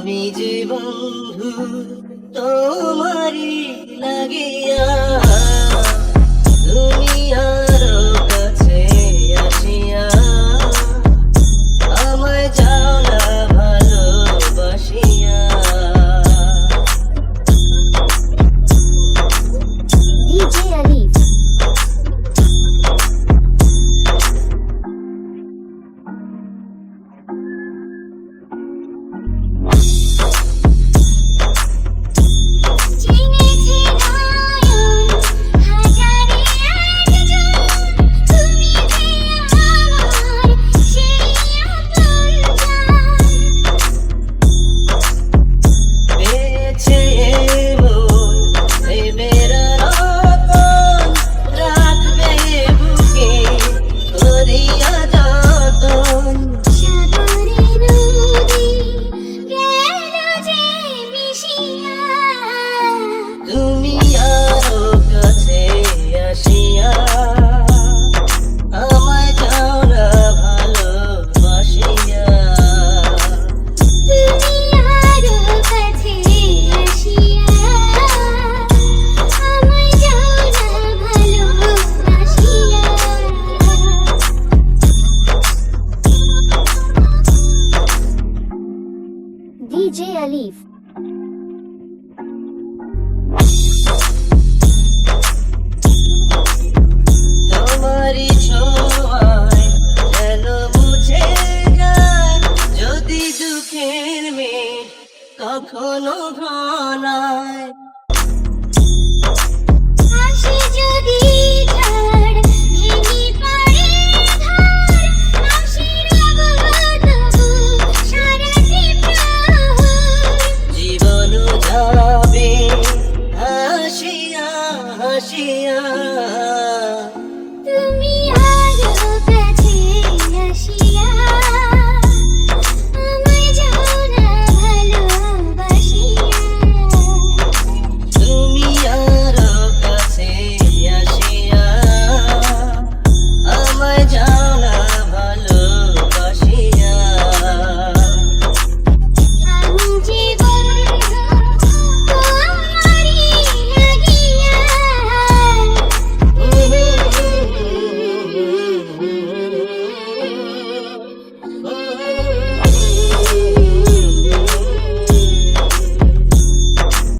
আমি যে বন্ধু তোমারি লাগিয়া তুমি আরো কাছে আসিয়া আমায় যাও না ভালোবাসিয়া। DJ Alif তুমি আরো কাছে আসিয়া আমায় যাও না ভালোবাসিয়া। তুমি আরো কাছে আসিয়া আমায় যাও না ভালোবাসিয়া। DJ Alif তোমারই ছোঁয়ায় যেন মুছে যায় যদি দুঃখের মেঘ কখনো ঘনায়। আসে যদি ঝড় ভেঙে পড়ে ঘর আশির তবু সারাটি প্রহর। জীবন যাবে হাসিয়া হাসিয়া। তুমি